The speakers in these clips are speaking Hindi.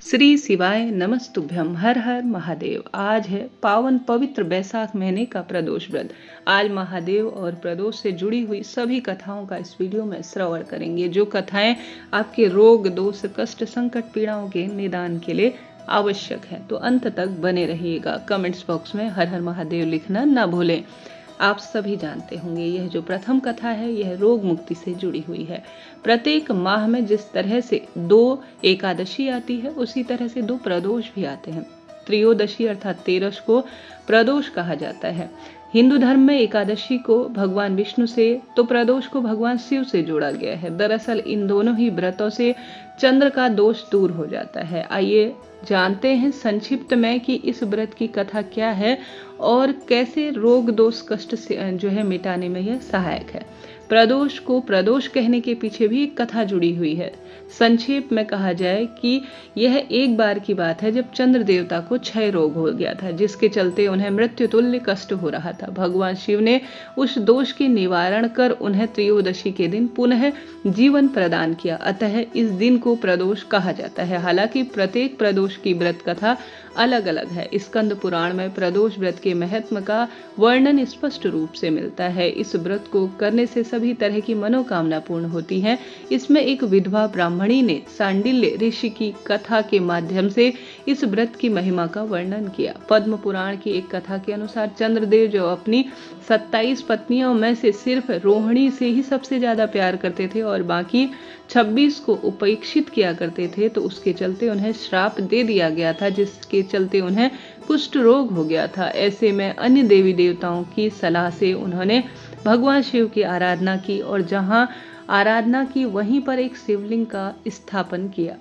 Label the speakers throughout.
Speaker 1: श्री शिवाय नमस्तुभ्यम। हर हर महादेव। आज है पावन पवित्र बैसाख महीने का प्रदोष व्रत। आज महादेव और प्रदोष से जुड़ी हुई सभी कथाओं का इस वीडियो में श्रवण करेंगे, जो कथाएं आपके रोग दोष कष्ट संकट पीड़ाओं के निदान के लिए आवश्यक है। तो अंत तक बने रहिएगा। कमेंट्स बॉक्स में हर हर महादेव लिखना न भूलें। आप सभी जानते होंगे, यह जो प्रथम कथा है यह रोग मुक्ति से जुड़ी हुई है। प्रत्येक माह में जिस तरह से 2 एकादशी आती है, उसी तरह से 2 प्रदोष भी आते हैं। त्रयोदशी अर्थात 13 को प्रदोष कहा जाता है। हिंदू धर्म में एकादशी को भगवान विष्णु से तो प्रदोष को भगवान शिव से जोड़ा गया है। दरअसल इन दोनों ही व्रतों से चंद्र का दोष दूर हो जाता है। आइए जानते हैं संक्षिप्त में कि इस व्रत की कथा क्या है और कैसे रोग दोष कष्ट से जो है मिटाने में यह सहायक है। प्रदोष को प्रदोष कहने के पीछे भी एक कथा जुड़ी हुई है। संक्षेप में कहा जाए कि यह एक बार की बात है जब चंद्र देवता को क्षय रोग हो गया था, जिसके चलते उन्हें मृत्यु तुल्य कष्ट हो रहा था। भगवान शिव ने उस दोष की निवारण कर उन्हें त्रयोदशी के दिन पुनः जीवन प्रदान किया। अतः इस दिन को प्रदोष कहा जाता है। हालांकि प्रत्येक प्रदोष की व्रत कथा अलग अलग है। स्कंद पुराण में प्रदोष व्रत के महत्व का वर्णन स्पष्ट रूप से मिलता है। इस व्रत को करने से सभी तरह की मनोकामना पूर्ण होती है। इसमें एक विधवा ब्राह्मणी ने सांडिल्य ऋषि की कथा के माध्यम से इस व्रत की महिमा का वर्णन किया। पद्म पुराण की एक कथा के अनुसार चंद्रदेव जो अपनी 27 पत्नियों में से सिर्फ रोहिणी से ही सबसे ज्यादा प्यार करते थे और बाकी 26 को उपेक्षित किया करते थे, तो उसके चलते उन्हें श्राप दे दिया गया था, जिसके चलते उन्हें कुष्ठ रोग हो गया था। ऐसे में अन्य देवी देवताओं की सलाह से उन्होंने भगवान शिव की आराधना की और जहां आराधना की वहीं पर एक शिवलिंग का स्थापन किया।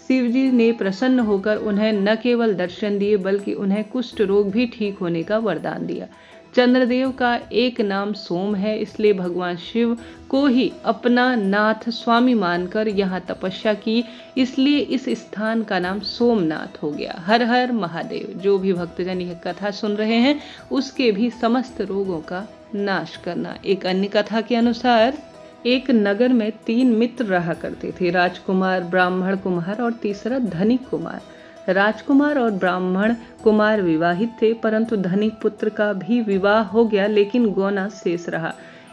Speaker 1: शिवजी ने प्रसन्न होकर उन्हें न केवल दर्शन दिए बल्कि उन्हें कुष्ठ रोग भी ठीक होने का वरदान दिया। चंद्रदेव का एक नाम सोम है, इसलिए भगवान शिव को ही अपना नाथ स्वामी मानकर यहाँ तपस्या की, इसलिए इस स्थान का नाम सोमनाथ हो गया। हर हर महादेव। जो भी भक्तजन यह कथा सुन रहे हैं उसके भी समस्त रोगों का नाश करना। एक अन्य कथा के अनुसार एक नगर में 3 मित्र रहा करते थे, राजकुमार, ब्राह्मण कुमार और तीसरा धनिक कुमार। राजकुमार और ब्राह्मण कुमार विवाहित थे, परंतु धनिक पुत्र का भी विवाह हो गया, लेकिन गौना शेष रहा।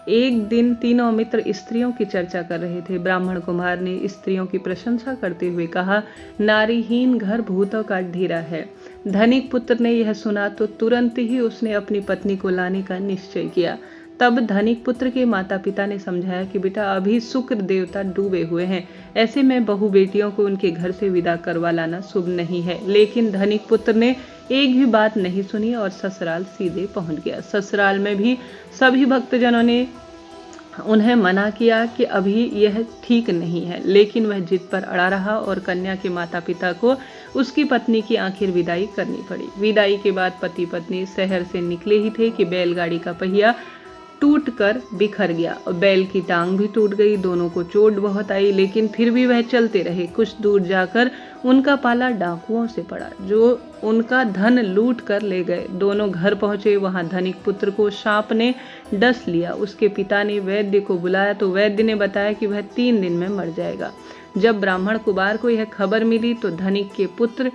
Speaker 1: एक दिन तीनों मित्र स्त्रियों की चर्चा कर रहे थे। ब्राह्मण कुमार ने स्त्रियों की प्रशंसा करते हुए कहा, नारीहीन घर भूतों का ढेरा है। धनिक पुत्र ने यह सुना तो तुरंत ही उसने अपनी पत्नी को लाने का निश्चय किया। तब धनिक पुत्र के माता पिता ने समझाया कि बेटा, अभी शुक्र देवता डूबे हुए हैं, ऐसे में बहु बेटियों को उनके घर से विदा करवा लाना शुभ नहीं है। लेकिन धनिक पुत्र ने एक भी बात नहीं सुनी और ससुराल सीधे पहुंच गया। ससुराल में भी सभी भक्तजनों ने उन्हें मना किया कि अभी यह ठीक नहीं है, लेकिन वह जिद पर अड़ा रहा और कन्या के माता पिता को उसकी पत्नी की आखिर विदाई करनी पड़ी। विदाई के बाद पति पत्नी शहर से निकले ही थे कि बैलगाड़ी का पहिया टूटकर बिखर गया और बैल की टांग भी टूट गई। दोनों को चोट बहुत आई, लेकिन फिर भी वह चलते रहे। कुछ दूर जाकर उनका पाला डाकुओं से पड़ा, जो उनका धन लूट कर ले गए। दोनों घर पहुंचे, वहां धनिक पुत्र को सांप ने डस लिया। उसके पिता ने वैद्य को बुलाया तो वैद्य ने बताया कि वह 3 दिन में मर जाएगा। जब ब्राह्मण कुमार को यह खबर मिली तो धनिक के पुत्र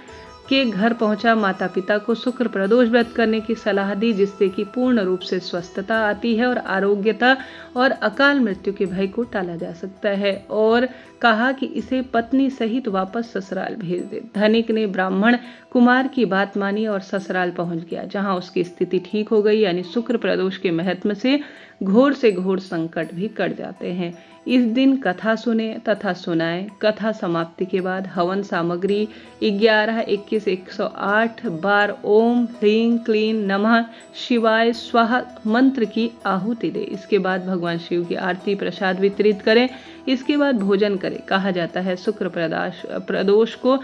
Speaker 1: के घर पहुंचा, माता पिता को शुक्र प्रदोष व्रत करने की सलाह दी, जिससे कि पूर्ण रूप से स्वस्थता आती है और आरोग्यता और अकाल मृत्यु के भय को टाला जा सकता है, और कहा कि इसे पत्नी सहित वापस ससुराल भेज दे। धनिक ने ब्राह्मण कुमार की बात मानी और ससुराल पहुंच गया, जहां उसकी स्थिति ठीक हो गई। यानी शुक्र प्रदोष के महत्व से घोर संकट भी कट जाते हैं। इस दिन कथा सुने तथा सुनाएं। कथा समाप्ति के बाद हवन सामग्री 11, 21, 108 बार ओम ह्रीं क्लीं नमः शिवाय स्वाहा मंत्र की आहुति दे। इसके बाद भगवान शिव की आरती प्रसाद वितरित करें। इसके बाद भोजन करें। कहा जाता है शुक्र प्रदोष को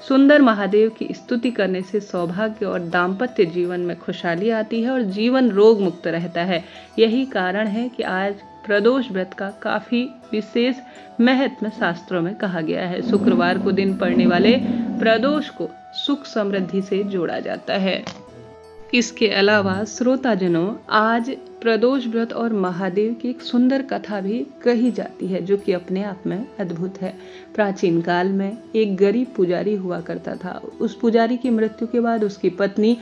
Speaker 1: सुंदर महादेव की स्तुति करने से सौभाग्य और दाम्पत्य जीवन में खुशहाली आती है और जीवन रोग मुक्त रहता है। यही कारण है कि आज प्रदोष व्रत का काफी विशेष महत्व शास्त्रों में कहा गया है। शुक्रवार को दिन पड़ने वाले प्रदोष को सुख समृद्धि से जोड़ा जाता है। इसके अलावा श्रोताजनों, आज प्रदोष व्रत और महादेव की एक सुंदर कथा भी कही जाती है, जो कि अपने आप में अद्भुत है। प्राचीन काल में एक गरीब पुजारी हुआ करता था। उस पुजारी की मृत्यु के बाद उसकी पत्नी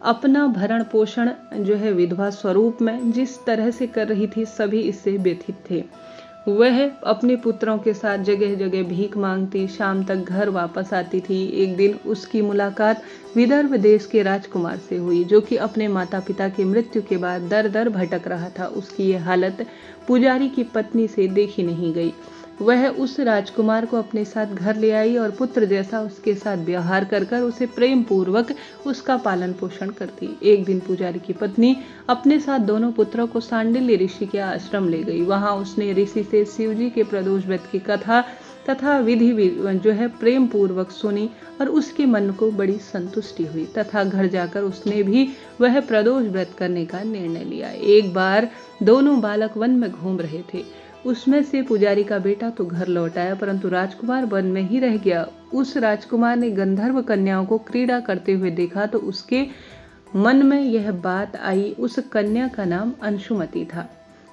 Speaker 1: अपना भरण पोषण जो है विधवा स्वरूप में जिस तरह से कर रही थी, सभी इससे व्यथित थे। वह अपने पुत्रों के साथ जगह जगह भीख मांगती, शाम तक घर वापस आती थी। एक दिन उसकी मुलाकात विदर्भ देश के राजकुमार से हुई, जो कि अपने माता पिता की मृत्यु के बाद दर दर भटक रहा था। उसकी ये हालत पुजारी की पत्नी से देखी नहीं गई। वह उस राजकुमार को अपने साथ घर ले आई और पुत्र जैसा उसके साथ व्यवहार कर कर उसे प्रेम पूर्वक उसका पालन पोषण करती। एक दिन पुजारी की पत्नी अपने साथ दोनों पुत्रों को सांडिल्य ऋषि के आश्रम ले गई। वहां उसने ऋषि से शिवजी के प्रदोष व्रत की कथा तथा विधि जो है प्रेम पूर्वक सुनी और उसके मन को बड़ी संतुष्टि हुई तथा घर जाकर उसने भी वह प्रदोष व्रत करने का निर्णय लिया। एक बार दोनों बालक वन में घूम रहे थे। उसमें से पुजारी का बेटा तो घर लौट आया, परंतु राजकुमार वन में ही रह गया। उस राजकुमार ने गंधर्व कन्याओं को क्रीड़ा करते हुए देखा तो उसके मन में यह बात आई। उस कन्या का नाम अंशुमति था।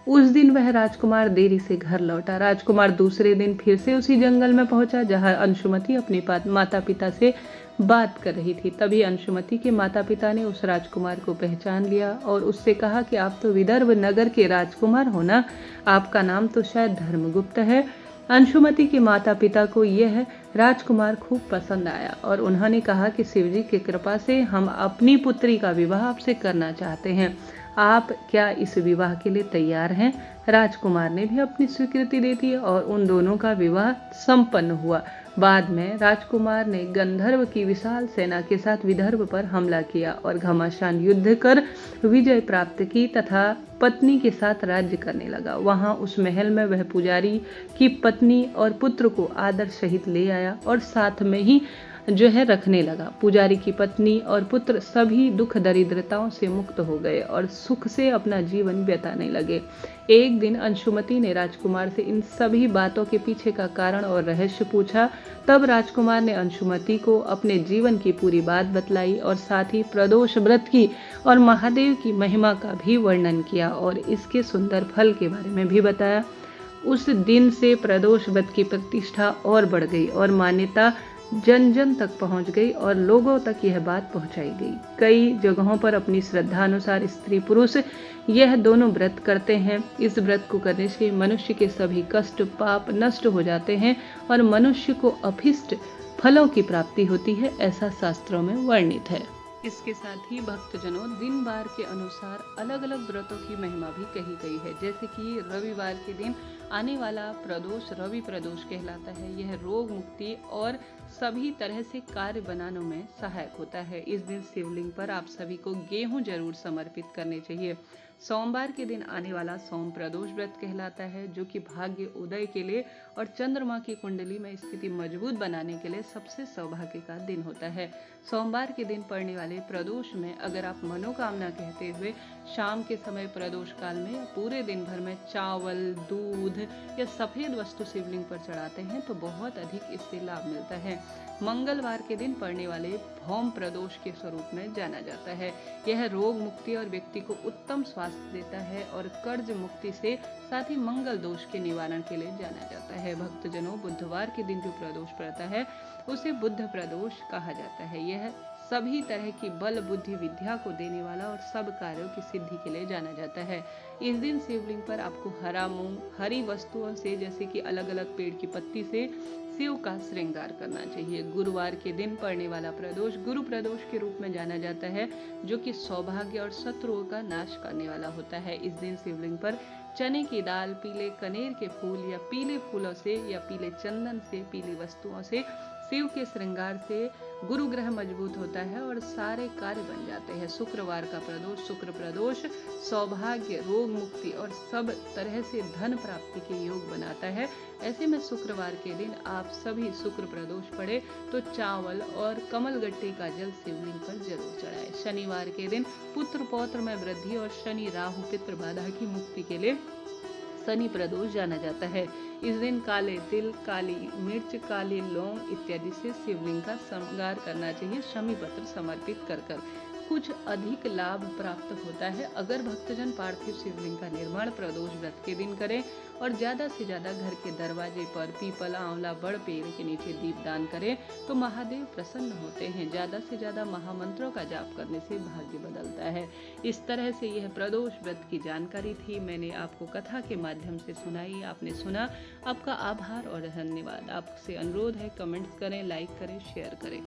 Speaker 1: उस दिन वह राजकुमार देरी से घर लौटा। राजकुमार दूसरे दिन फिर से उसी जंगल में पहुंचा जहां अंशुमति अपने माता पिता से बात कर रही थी। तभी अंशुमति के माता पिता ने उस राजकुमार को पहचान लिया और उससे कहा कि आप तो विदर्भ नगर के राजकुमार हो ना, आपका नाम तो शायद धर्मगुप्त है। अंशुमति के माता पिता को यह राजकुमार खूब पसंद आया और उन्होंने कहा कि शिवजी की कृपा से हम अपनी पुत्री का विवाह आपसे करना चाहते हैं। आप क्या इस विवाह के लिए तैयार हैं? राजकुमार ने भी अपनी स्वीकृति दे दी और उन दोनों का विवाह संपन्न हुआ। बाद में राजकुमार ने गंधर्व की विशाल सेना के साथ विदर्भ पर हमला किया और घमासान युद्ध कर विजय प्राप्त की तथा पत्नी के साथ राज्य करने लगा। वहां उस महल में वह पुजारी की पत्नी और पुत्र को आदर सहित ले आया और साथ में ही जो है रखने लगा। पुजारी की पत्नी और पुत्र सभी दुख दरिद्रताओं से मुक्त हो गए और सुख से अपना जीवन बिताने लगे। एक दिन अंशुमति ने राजकुमार से इन सभी बातों के पीछे का कारण और रहस्य पूछा। तब राजकुमार ने अंशुमति को अपने जीवन की पूरी बात बतलाई और साथ ही प्रदोष व्रत की और महादेव की महिमा का भी वर्णन किया और इसके सुंदर फल के बारे में भी बताया। उस दिन से प्रदोष व्रत की प्रतिष्ठा और बढ़ गई और मान्यता जन जन तक पहुंच गई और लोगों तक यह बात पहुंचाई गई। कई जगहों पर अपनी श्रद्धा अनुसार स्त्री पुरुष यह दोनों व्रत करते हैं। इस व्रत को करने से मनुष्य के सभी कष्ट पाप नष्ट हो जाते हैं और मनुष्य को अभीष्ट फलों की प्राप्ति होती है, ऐसा शास्त्रों में वर्णित है। इसके साथ ही भक्तजनों, दिन बार के अनुसार अलग अलग व्रतों की महिमा भी कही गई है। जैसे कि रविवार के दिन आने वाला प्रदोष रवि प्रदोष कहलाता है। यह रोग मुक्ति और सभी तरह से कार्य बनाने में सहायक होता है। इस दिन शिवलिंग पर आप सभी को गेहूं जरूर समर्पित करने चाहिए। सोमवार के दिन आने वाला सोम प्रदोष व्रत कहलाता है, जो कि भाग्य उदय के लिए और चंद्रमा की कुंडली में स्थिति मजबूत बनाने के लिए सबसे सौभाग्य का दिन होता है। सोमवार के दिन पड़ने वाले प्रदोष में अगर आप मनोकामना कहते हुए शाम के समय प्रदोष काल में या पूरे दिन भर में चावल, दूध या सफेद वस्तु शिवलिंग पर चढ़ाते हैं तो बहुत अधिक इससे लाभ मिलता है। मंगलवार के दिन पड़ने वाले भौम प्रदोष के स्वरूप में जाना जाता है। यह रोग मुक्ति और व्यक्ति को उत्तम स्वास्थ्य देता है और कर्ज मुक्ति से साथ ही मंगल दोष के निवारण के लिए जाना जाता है। भक्तजनों, बुधवार के दिन जो प्रदोष पड़ता है उसे बुध प्रदोष कहा जाता है। यह सभी तरह की बल बुद्धि विद्या को देने वाला और सब कार्यों की सिद्धि के लिए जाना जाता है। इस दिन शिवलिंग पर आपको हरा मूंग, हरी वस्तुओं से जैसे कि अलग अलग पेड़ की पत्ती से शिव का श्रृंगार करना चाहिए। गुरुवार के दिन पड़ने वाला प्रदोष गुरु प्रदोष के रूप में जाना जाता है, जो कि सौभाग्य और शत्रुओं का नाश करने वाला होता है। इस दिन शिवलिंग पर चने की दाल, पीले कनेर के फूल या पीले फूलों से या पीले चंदन से, पीली वस्तुओं से शिव के श्रृंगार से गुरु ग्रह मजबूत होता है और सारे कार्य बन जाते हैं। शुक्रवार का प्रदोष शुक्र प्रदोष सौभाग्य, रोग मुक्ति और सब तरह से धन प्राप्ति के योग बनाता है। ऐसे में शुक्रवार के दिन आप सभी शुक्र प्रदोष पड़े तो चावल और कमल गट्टे का जल शिवलिंग पर जरूर चढ़ाए। शनिवार के दिन पुत्र पौत्र में वृद्धि और शनि राहु पितृ बाधा की मुक्ति के लिए शनि प्रदोष जाना जाता है। इस दिन काले तिल, काली मिर्च, काली लौंग इत्यादि से शिवलिंग का श्रृंगार करना चाहिए, शमी पत्र समर्पित कर कर। कुछ अधिक लाभ प्राप्त होता है अगर भक्तजन पार्थिव शिवलिंग का निर्माण प्रदोष व्रत के दिन करें और ज्यादा से ज्यादा घर के दरवाजे पर पीपल, आंवला, बड़ पेड़ के नीचे दीपदान करें तो महादेव प्रसन्न होते हैं। ज्यादा से ज्यादा महामंत्रों का जाप करने से भाग्य बदलता है। इस तरह से यह प्रदोष व्रत की जानकारी थी, मैंने आपको कथा के माध्यम से सुनाई, आपने सुना। आपका आभार और धन्यवाद। आपसे अनुरोध है, कमेंट्स करें, लाइक करें, शेयर करें।